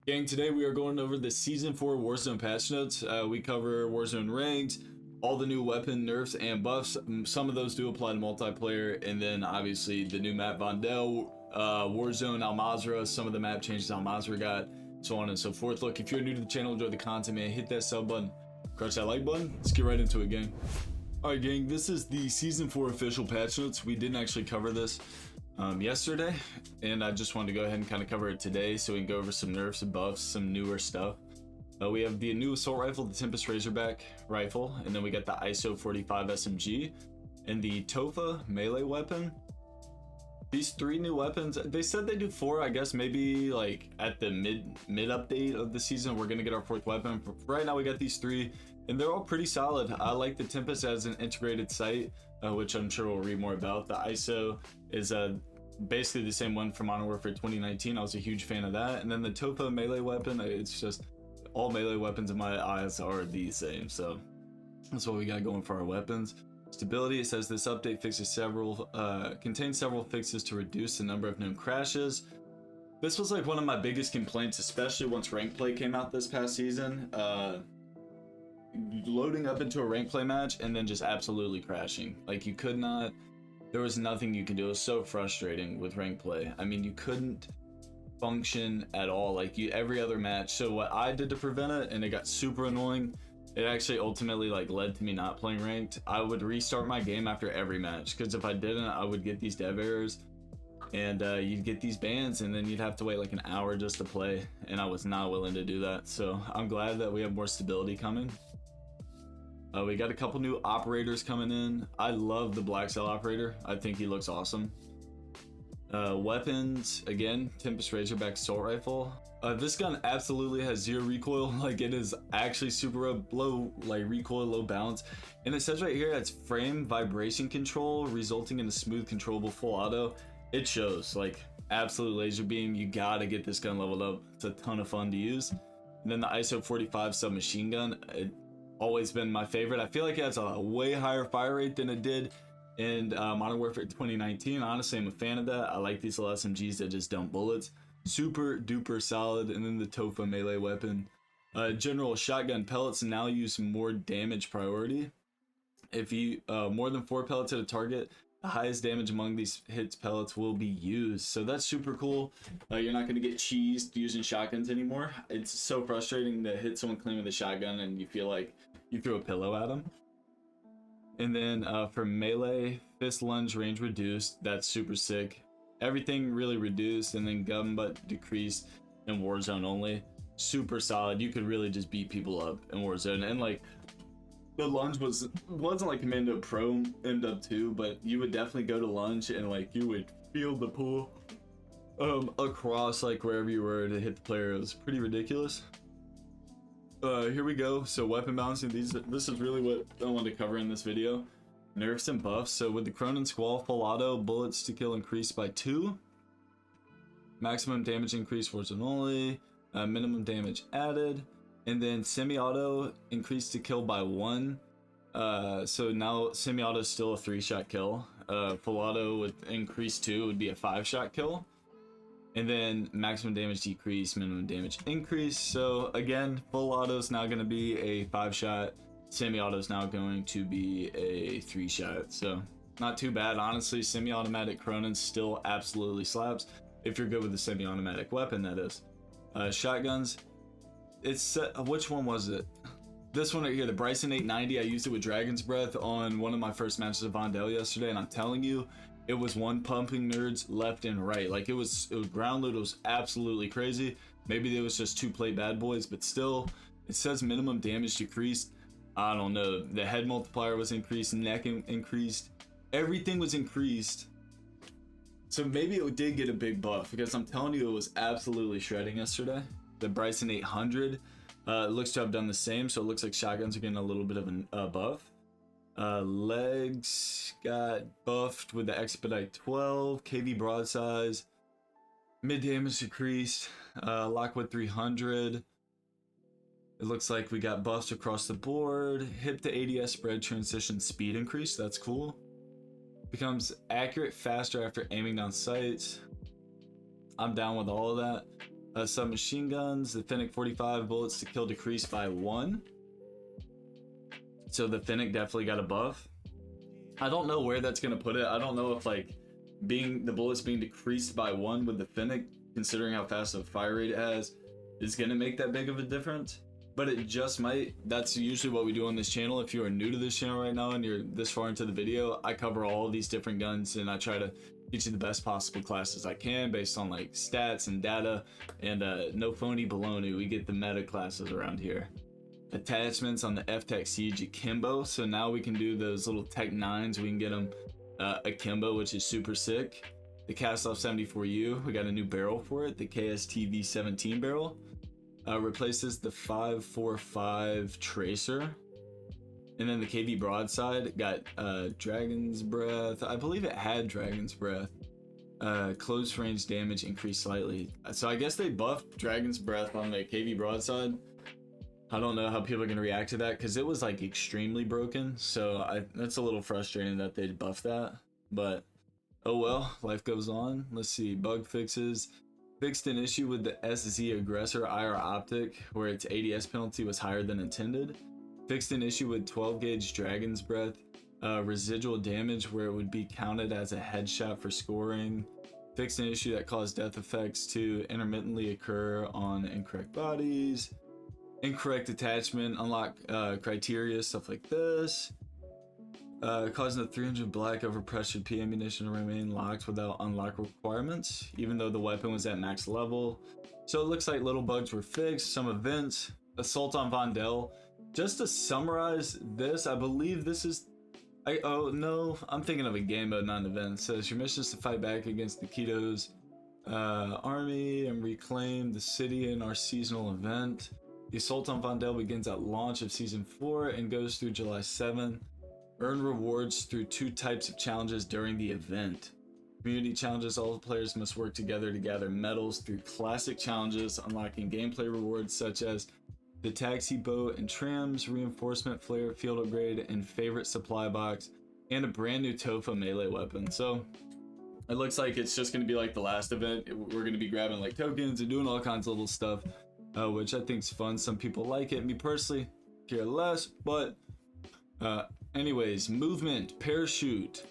Gang, today we are going over the Season 4 Warzone patch notes. We cover Warzone ranked, all the new weapon nerfs and buffs. Some of those do apply to multiplayer, and then obviously the new map Vondel, Warzone, Al Mazrah, some of the map changes Al Mazrah got, so on and so forth. Look, if you're new to the channel, enjoy the content, man, hit that sub button, crush that like button. Let's get right into it, gang. Alright, gang, this is the Season 4 official patch notes. We didn't actually cover this yesterday, and I just wanted to go ahead and kind of cover it today so we can go over some nerfs and buffs, some newer stuff. We have the new assault rifle, the Tempest Razorback rifle, and then we got the ISO 45 SMG and the Tofa melee weapon. These three new weapons, they said they do four. I guess maybe like at the mid update of the season we're gonna get our fourth weapon. For right now we got these three, and they're all pretty solid. I like the Tempest as an integrated sight, which I'm sure we'll read more about. The ISO is basically the same one from Modern Warfare 2019. I was a huge fan of that. And then the Tofa melee weapon, it's just all melee weapons in my eyes are the same. So that's what we got going for our weapons. Stability, it says this update contains several fixes to reduce the number of known crashes. This was like one of my biggest complaints, especially once rank play came out this past season. Loading up into a rank play match and then just absolutely crashing. Like you could not, there was nothing you could do. It was so frustrating with rank play. I mean, you couldn't function at all, like every other match. So what I did to prevent it, and it got super annoying, it actually ultimately like led to me not playing ranked. I would restart my game after every match, because if I didn't, I would get these dev errors, and you'd get these bans, and then you'd have to wait like an hour just to play, and I was not willing to do that. So I'm glad that we have more stability coming. We got a couple new operators coming in. I love the Black Cell operator. I think he looks awesome. Weapons, again, Tempest Razorback assault rifle. This gun absolutely has zero recoil. Like it is actually super low, like recoil, low balance. And it says right here it's frame vibration control, resulting in a smooth, controllable full auto. It shows, like absolute laser beam. You gotta get this gun leveled up. It's a ton of fun to use. And then the ISO 45 submachine gun. Always been my favorite. I feel like it has a way higher fire rate than it did in Modern Warfare 2019. Honestly, I'm a fan of that. I like these little SMGs that just dump bullets. Super duper solid. And then the Tofa melee weapon. General shotgun pellets now use more damage priority. If you more than 4 pellets at a target, the highest damage among these hits pellets will be used. So that's super cool. You're not going to get cheesed using shotguns anymore. It's so frustrating to hit someone clean with a shotgun and you feel like you threw a pillow at them. And then for melee, fist lunge range reduced. That's super sick. Everything really reduced, and then gun butt decreased in Warzone only. Super solid. You could really just beat people up in Warzone. And like the lunge wasn't like Commando Pro M2, but you would definitely go to lunge and like you would feel the pull across like wherever you were to hit the player. It was pretty ridiculous. Here we go. So weapon balancing, this is really what I wanted to cover in this video. Nerfs and buffs. So with the Cronin Squall, full auto, bullets to kill increased by 2. Maximum damage increase Warzone only. Minimum damage added. And then semi-auto increased to kill by 1. So now semi-auto is still a 3-shot kill. Full auto with increased 2 would be a 5-shot kill. And then maximum damage decrease, minimum damage increase. So again, full auto is now going to be a 5-shot. Semi-auto is now going to be a 3-shot. So not too bad, honestly. Semi-automatic Cronin still absolutely slaps if you're good with the semi-automatic weapon, that is. Shotguns. It's which one was it? This one right here, the Bryson 890. I used it with Dragon's Breath on one of my first matches of Vondel yesterday, and I'm telling you, it was one pumping nerds left and right. Like it was ground loot. It was absolutely crazy. Maybe it was just 2 plate bad boys, but still, it says minimum damage decreased. I don't know. The head multiplier was increased, neck increased, everything was increased. So maybe it did get a big buff, because I'm telling you, it was absolutely shredding yesterday. The Bryson 800 looks to have done the same, so it looks like shotguns are getting a little bit of a buff. Legs got buffed with the Expedite 12, KV broadsize, mid damage decreased, Lockwood 300. It looks like we got buffs across the board. Hip to ADS spread transition speed increase, that's cool. Becomes accurate faster after aiming down sights. I'm down with all of that. Submachine guns, the Fennec 45 bullets to kill decreased by 1. So the Fennec definitely got a buff. I don't know where that's gonna put it. I don't know if like the bullets being decreased by 1 with the Fennec, considering how fast of a fire rate it has, is gonna make that big of a difference. But it just might. That's usually what we do on this channel. If you are new to this channel right now and you're this far into the video, I cover all these different guns and I try to teach you the best possible classes I can based on like stats and data, and no phony baloney. We get the meta classes around here. Attachments on the F-Tech Siege Akimbo, so now we can do those little Tech 9s. We can get them akimbo, which is super sick. The Cast-Off 74U, we got a new barrel for it, the KSTV 17 barrel. Replaces the 545 Tracer. And then the KV Broadside got Dragon's Breath. I believe it had Dragon's Breath. Close range damage increased slightly. So I guess they buffed Dragon's Breath on the KV Broadside. I don't know how people are going to react to that because it was like extremely broken. So that's a little frustrating that they buffed that. But oh well, life goes on. Let's see, bug fixes. Fixed an issue with the SZ Aggressor IR Optic where its ADS penalty was higher than intended. Fixed an issue with 12 gauge Dragon's Breath residual damage where it would be counted as a headshot for scoring. Fixed an issue that caused death effects to intermittently occur on incorrect bodies. Incorrect attachment unlock criteria, stuff like this. Causing the 300 black overpressured P ammunition to remain locked without unlock requirements, even though the weapon was at max level. So it looks like little bugs were fixed, some events. Assault on Vondel. Just to summarize this, I believe this is... oh no, I'm thinking of a game mode, not an event. It says your mission is to fight back against the Keto's army and reclaim the city in our seasonal event. The Assault on Vondel begins at launch of Season 4 and goes through July 7th. Earn rewards through 2 types of challenges during the event. Community challenges, all players must work together to gather medals through classic challenges, unlocking gameplay rewards such as the taxi boat and trams, reinforcement flare, field upgrade, and favorite supply box, and a brand new Tofa melee weapon. So it looks like it's just going to be like the last event. We're going to be grabbing like tokens and doing all kinds of little stuff, which I think is fun. Some people like it. Me personally, care less, but anyways, movement, parachute.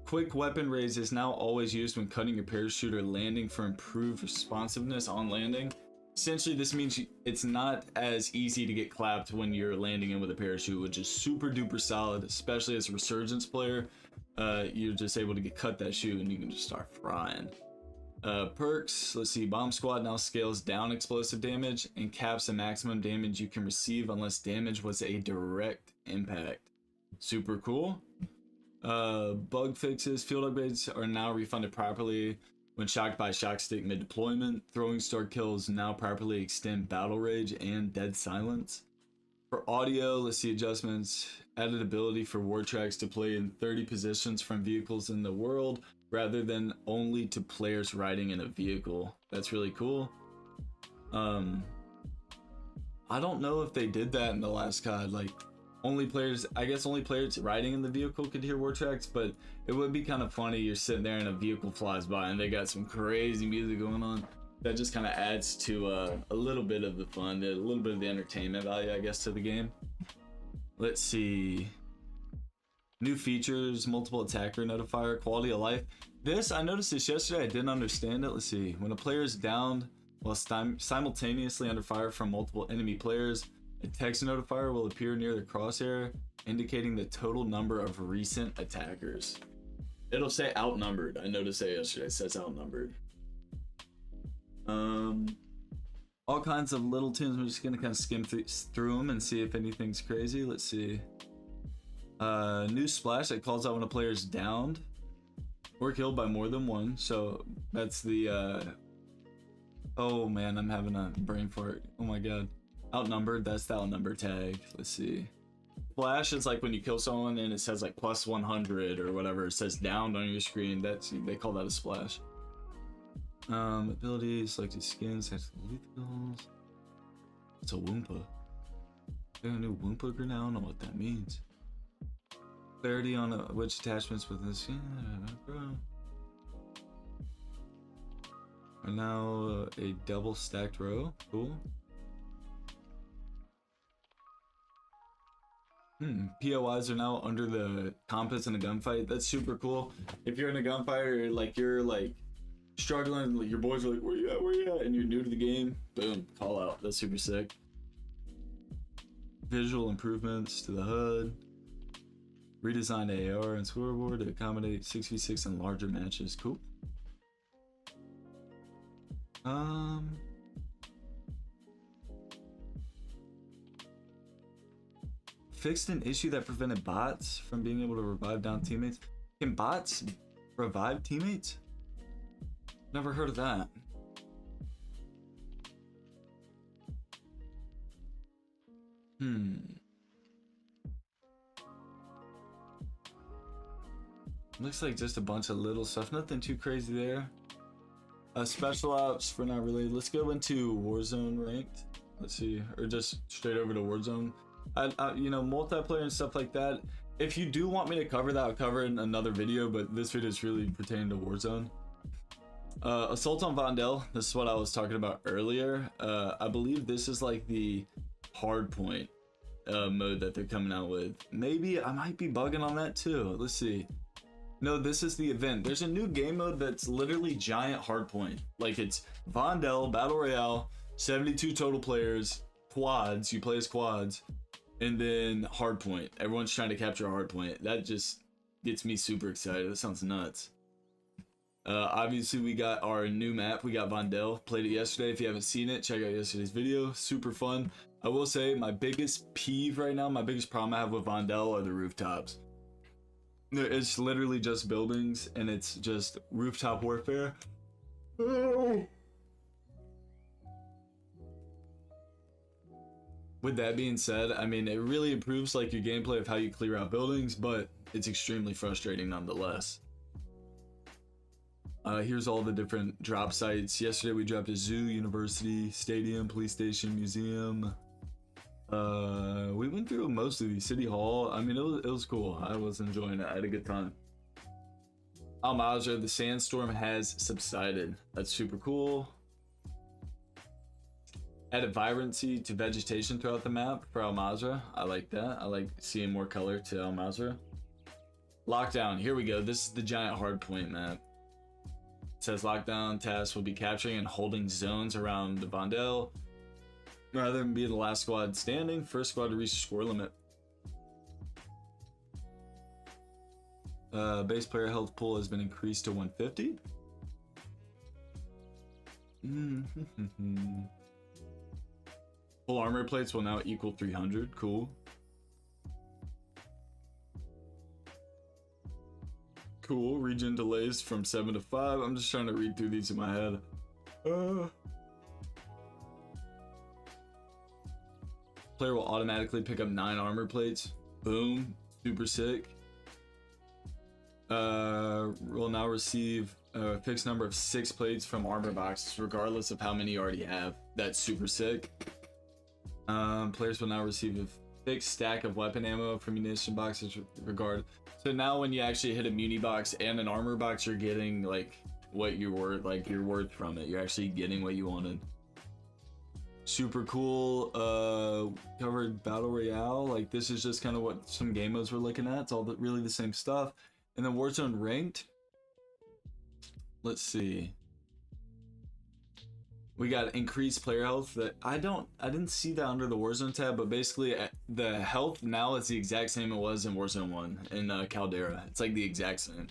Quick weapon raise is now always used when cutting your parachute or landing for improved responsiveness on landing. Essentially, this means it's not as easy to get clapped when you're landing in with a parachute, which is super duper solid, especially as a Resurgence player. You're just able to cut that chute and you can just start frying. Perks, let's see, Bomb Squad now scales down explosive damage and caps the maximum damage you can receive unless damage was a direct impact. Super cool. Bug fixes, field upgrades are now refunded properly when shocked by shock stick mid deployment. Throwing star kills now properly extend battle rage and dead silence. For audio, let's see, adjustments. Added ability for war tracks to play in 30 positions from vehicles in the world rather than only to players riding in a vehicle. That's really cool. I don't know if they did that in the last COD, like I guess only players riding in the vehicle could hear war tracks, but it would be kind of funny. You're sitting there and a vehicle flies by and they got some crazy music going on. That just kind of adds to a little bit of the fun, a little bit of the entertainment value, I guess, to the game. Let's see. New features, multiple attacker notifier, quality of life. This, I noticed this yesterday, I didn't understand it. Let's see. When a player is downed while simultaneously under fire from multiple enemy players, a text notifier will appear near the crosshair, indicating the total number of recent attackers. It'll say outnumbered. I noticed that yesterday. It says outnumbered. All kinds of little tunes. I'm just gonna kind of skim through them and see if anything's crazy. Let's see. New splash that calls out when a player is downed or killed by more than one. So that's the oh man, I'm having a brain fart. Oh my god. Outnumbered, that's the outnumbered tag. Let's see. Splash is like when you kill someone and it says like plus 100 or whatever. It says downed on your screen. They call that a splash. Abilities, selected skins, lethals. It's a Woompa. Got a new Woompa grenade. I don't know what that means. Clarity on which attachments with this. are now a double stacked row. Cool. POIs are now under the compass in a gunfight. That's super cool. If you're in a gunfight, or like you're like struggling, like your boys are like, where you at, where you at, and you're new to the game, boom, call out. That's super sick. Visual improvements to the HUD. Redesigned AR and scoreboard to accommodate 6v6 and larger matches. Cool. Fixed an issue that prevented bots from being able to revive down teammates. Can bots revive teammates? Never heard of that. Looks like just a bunch of little stuff. Nothing too crazy there. Special ops for not related. Let's go into Warzone ranked. Let's see, or just straight over to Warzone. You know, multiplayer and stuff like that. If you do want me to cover that, I'll cover it in another video, but this video is really pertaining to Warzone. Assault on Vondel, this is what I was talking about earlier. I believe this is like the hard point mode that they're coming out with. Maybe I might be bugging on that too. Let's see. No, this is the event. There's a new game mode that's literally giant hardpoint. Like it's Vondel Battle Royale, 72 total players, quads. You play as quads, and then hardpoint. Everyone's trying to capture a hardpoint. That just gets me super excited. That sounds nuts. Obviously, we got our new map. We got Vondel. Played it yesterday. If you haven't seen it, check out yesterday's video. Super fun. I will say my biggest peeve right now, my biggest problem I have with Vondel are the rooftops. It's literally just buildings and it's just rooftop warfare. With that being said, I mean, it really improves like your gameplay of how you clear out buildings, but it's extremely frustrating nonetheless. Here's all the different drop sites. Yesterday we dropped a zoo, university, stadium, police station, museum. We went through most of the city hall. I mean, it was cool. I was enjoying it. I had a good time. Al-Mazrah, the sandstorm has subsided. That's super cool. Added vibrancy to vegetation throughout the map for Al-Mazrah. I like that. I like seeing more color to Al-Mazrah. Lockdown. Here we go. This is the giant hardpoint map. It says lockdown tasks will be capturing and holding zones around the Vondel. Rather than be the last squad standing, first squad to reach the score limit. Base player health pool has been increased to 150. Full armor plates will now equal 300. Cool. Cool. Region delays from 7 to 5. I'm just trying to read through these in my head. Player will automatically pick up 9 armor plates. Boom. Super sick. Will now receive a fixed number of 6 plates from armor boxes, regardless of how many you already have. That's super sick. Players will now receive a fixed stack of weapon ammo from munition boxes regard. So now when you actually hit a muni box and an armor box, you're getting like what you were, like your worth from it. You're actually getting what you wanted. Super cool. Covered battle royale. Like this is just kind of what some game modes we're looking at. It's all really the same stuff. And then Warzone ranked. Let's see. We got increased player health. That I didn't see that under the Warzone tab, but basically the health now is the exact same it was in Warzone 1 in Caldera. It's like the exact same.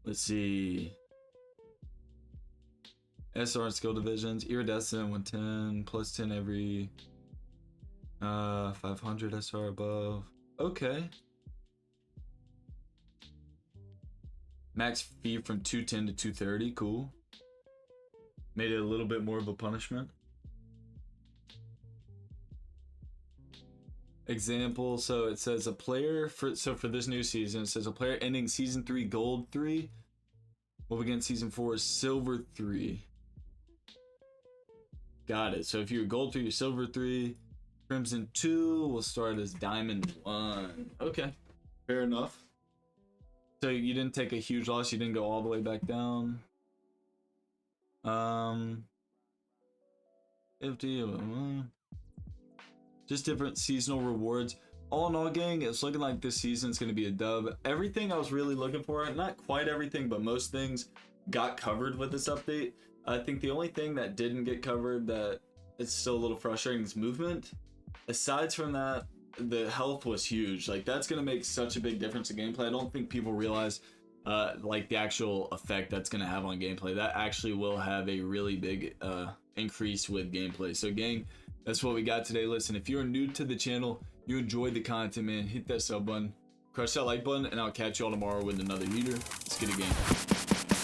Let's see. SR and skill divisions. Iridescent 110 plus 10 every 500 SR above. Okay. Max fee from 210 to 230. Cool. Made it a little bit more of a punishment. Example, so it says a player for this new season, it says a player ending season 3 gold 3 will begin season 4 silver 3. Got it. So if you're gold 3, you're silver 3. Crimson 2 will start as diamond 1. Okay, fair enough. So you didn't take a huge loss, you didn't go all the way back down. Um, 50. Just different seasonal rewards. All in all, gang, it's looking like this season's going to be a dub. Everything I was really looking for, not quite everything, but most things got covered with this update. I think the only thing that didn't get covered that it's still a little frustrating is movement. Aside from that, the health was huge. Like, that's going to make such a big difference in gameplay. I don't think people realize like the actual effect that's going to have on gameplay. That actually will have a really big increase with gameplay. So gang, that's what we got today. Listen, if you're new to the channel, you enjoyed the content, man, hit that sub button, crush that like button, and I'll catch you all tomorrow with another heater. Let's get a game.